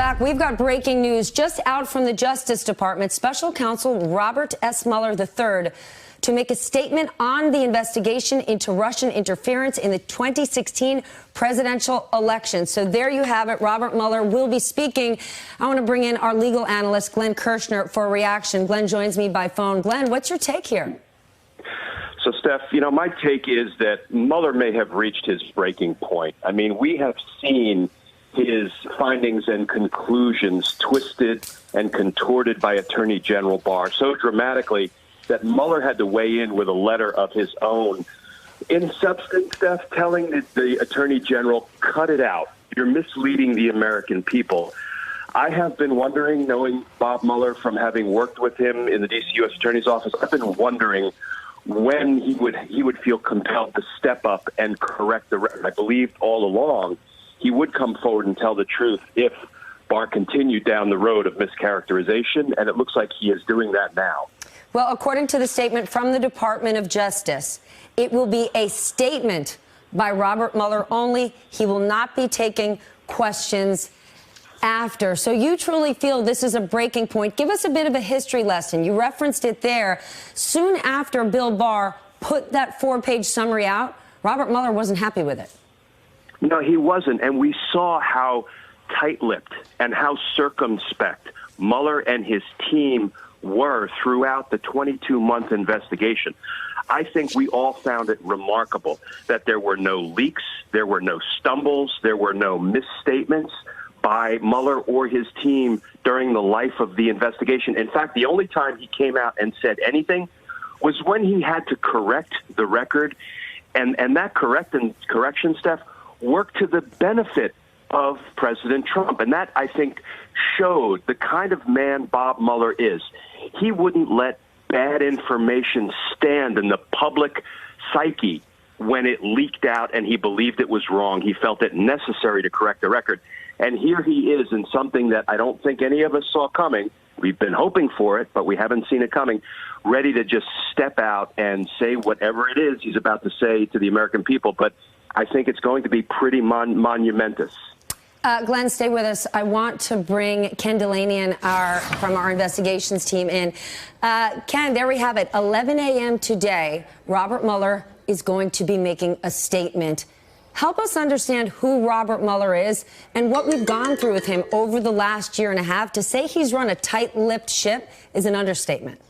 back. We've got breaking news just out from the Justice Department. Special Counsel Robert S. Mueller III to make a statement on the investigation into Russian interference in the 2016 presidential election. So there you have it. Robert Mueller will be speaking. I want to bring in our legal analyst, Glenn Kirshner, for a reaction. Glenn joins me by phone. Glenn, what's your take here? So, Steph, my take is that Mueller may have reached his breaking point. I mean, we have seen his findings and conclusions twisted and contorted by Attorney General Barr so dramatically that Mueller had to weigh in with a letter of his own. In substance, Steph, telling the Attorney General, cut it out. You're misleading the American people. I have been wondering, knowing Bob Mueller from having worked with him in the D.C. U.S. Attorney's Office, I've been wondering when he would feel compelled to step up and correct the record. I believed all along he would come forward and tell the truth if Barr continued down the road of mischaracterization, and it looks like he is doing that now. Well, according to the statement from the Department of Justice, it will be a statement by Robert Mueller only. He will not be taking questions after. So you truly feel this is a breaking point. Give us a bit of a history lesson. You referenced it there. Soon after Bill Barr put that 4-page summary out, Robert Mueller wasn't happy with it. No, he wasn't. And we saw how tight-lipped and how circumspect Mueller and his team were throughout the 22-month investigation. I think we all found it remarkable that there were no leaks, there were no stumbles, there were no misstatements by Mueller or his team during the life of the investigation. In fact, the only time he came out and said anything was when he had to correct the record. And that correction, Steph, worked to the benefit of President Trump. And that, I think, showed the kind of man Bob Mueller is. He wouldn't let bad information stand in the public psyche when it leaked out and he believed it was wrong. He felt it necessary to correct the record. And here he is in something that I don't think any of us saw coming. We've been hoping for it, but we haven't seen it coming, ready to just step out and say whatever it is he's about to say to the American people. But I think it's going to be pretty monumentous. Glenn, stay with us. I want to bring Ken Dilanian from our investigations team in. Ken, there we have it. 11 a.m. today, Robert Mueller is going to be making a statement. Help us understand who Robert Mueller is and what we've gone through with him over the last year and a half. To say he's run a tight-lipped ship is an understatement.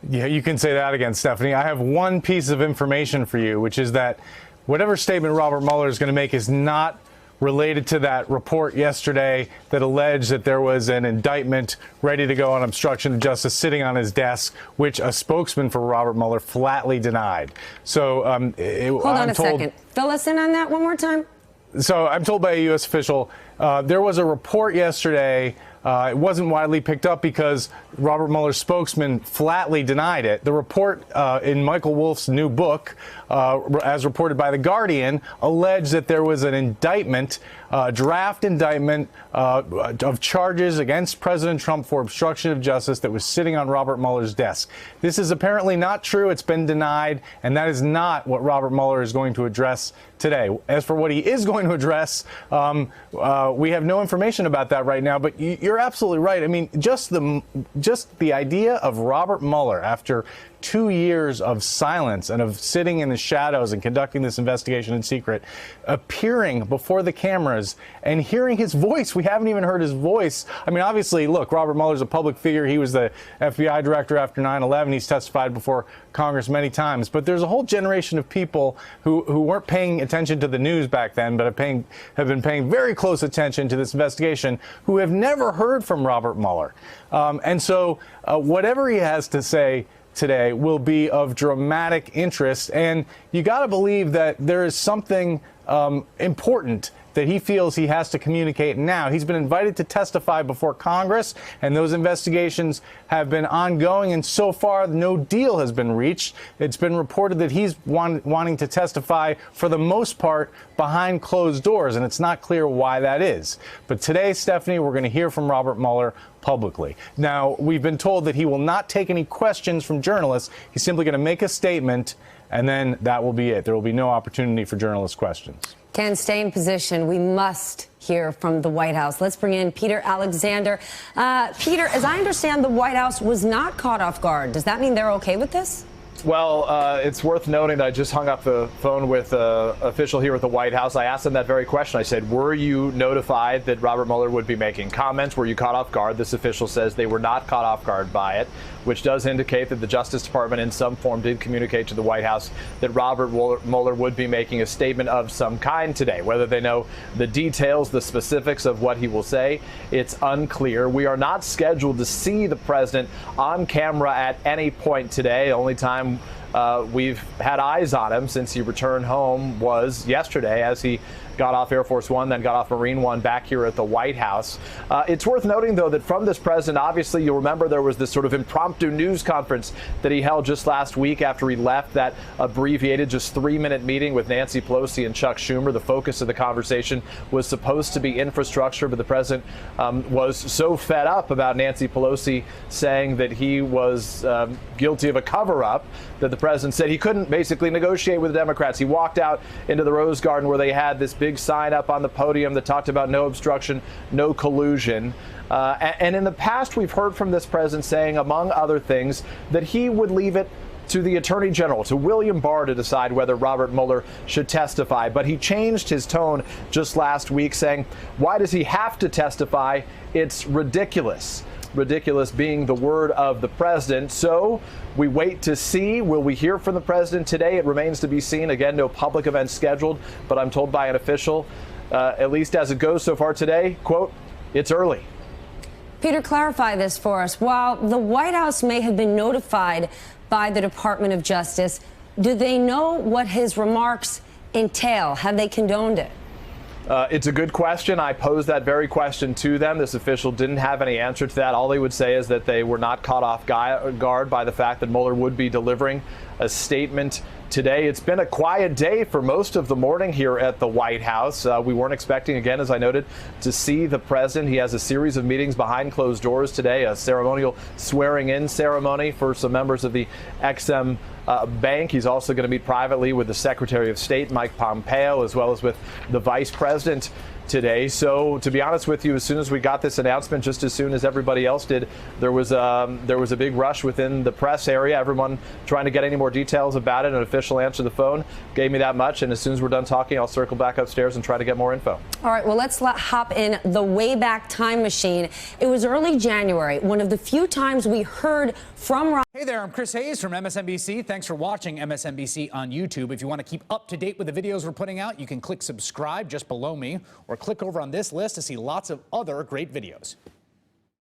Yeah, you can say that again, Stephanie. I have one piece of information for you, which is that whatever statement Robert Mueller is going to make is not related to that report yesterday that alleged that there was an indictment ready to go on obstruction of justice sitting on his desk, which a spokesman for Robert Mueller flatly denied. So hold on a second. Fill us in on that one more time. So I'm told by a U.S. official there was a report yesterday. It wasn't widely picked up because Robert Mueller's spokesman flatly denied it. The report in Michael Wolff's new book, as reported by The Guardian, alleged that there was an indictment, draft indictment of charges against President Trump for obstruction of justice that was sitting on Robert Mueller's desk. This is apparently not true. It's been denied, and that is not what Robert Mueller is going to address today. As for what he is going to address, we have no information about that right now, but you're absolutely right. I mean, just the idea of Robert Mueller, after 2 years of silence and of sitting in the shadows and conducting this investigation in secret, appearing before the cameras and hearing his voice. We haven't even heard his voice. I mean, obviously, look, Robert Mueller's a public figure. He was the FBI director after 9/11. He's testified before Congress many times. But there's a whole generation of people who weren't paying attention to the news back then, but have been paying very close attention to this investigation, who have never heard from Robert Mueller. And so whatever he has to say today will be of dramatic interest. And you got to believe that there is something important that he feels he has to communicate now. He's been invited to testify before Congress, and those investigations have been ongoing, and so far no deal has been reached. It's been reported that he's wanting to testify, for the most part, behind closed doors, and it's not clear why that is. But today, Stephanie, we're going to hear from Robert Mueller publicly. Now, we've been told that he will not take any questions from journalists. He's simply going to make a statement and then that will be it. There will be no opportunity for journalist questions. Ken, stay in position. We must hear from the White House. Let's bring in Peter Alexander. Peter, as I understand, the White House was not caught off guard. Does that mean they're okay with this? Well, it's worth noting that I just hung up the phone with an official here at the White House. I asked him that very question. I said, were you notified that Robert Mueller would be making comments? Were you caught off guard? This official says they were not caught off guard by it, which does indicate that the Justice Department in some form did communicate to the White House that Robert Mueller would be making a statement of some kind today. Whether they know the details, the specifics of what he will say, it's unclear. We are not scheduled to see the president on camera at any point today. The only time we've had eyes on him since he returned home was yesterday as he got off Air Force One, then got off Marine One back here at the White House. It's worth noting, though, that from this president, obviously, you'll remember there was this sort of impromptu news conference that he held just last week after he left that abbreviated, just 3-minute meeting with Nancy Pelosi and Chuck Schumer. The focus of the conversation was supposed to be infrastructure, but the president was so fed up about Nancy Pelosi saying that he was guilty of a cover-up that the president said he couldn't basically negotiate with the Democrats. He walked out into the Rose Garden where they had this big sign up on the podium that talked about no obstruction, no collusion. And in the past, we've heard from this president saying, among other things, that he would leave it to the Attorney General, to William Barr, to decide whether Robert Mueller should testify. But he changed his tone just last week, saying, why does he have to testify? It's ridiculous. Ridiculous being the word of the president. So we wait to see. Will we hear from the president today? It remains to be seen. Again, no public event scheduled, but I'm told by an official, at least as it goes so far today, quote, it's early. Peter, clarify this for us. While the White House may have been notified by the Department of Justice, do they know what his remarks entail? Have they condoned it? It's a good question. I posed that very question to them. This official didn't have any answer to that. All they would say is that they were not caught off guard by the fact that Mueller would be delivering a statement today. It's been a quiet day for most of the morning here at the White House. We weren't expecting, again, as I noted, to see the president. He has a series of meetings behind closed doors today, a ceremonial swearing-in ceremony for some members of the XM Bank. He's also going to meet privately with the Secretary of State, Mike Pompeo, as well as with the Vice President today. So, to be honest with you, as soon as we got this announcement, just as soon as everybody else did, there was a big rush within the press area. Everyone trying to get any more details about it. An official answered the phone, gave me that much, and as soon as we're done talking, I'll circle back upstairs and try to get more info. All right, well, let's hop in the Wayback Time Machine. It was early January, one of the few times we heard from Rob. Hey there, I'm Chris Hayes from MSNBC. Thanks for watching MSNBC on YouTube. If you want to keep up to date with the videos we're putting out, you can click subscribe just below me or click over on this list to see lots of other great videos.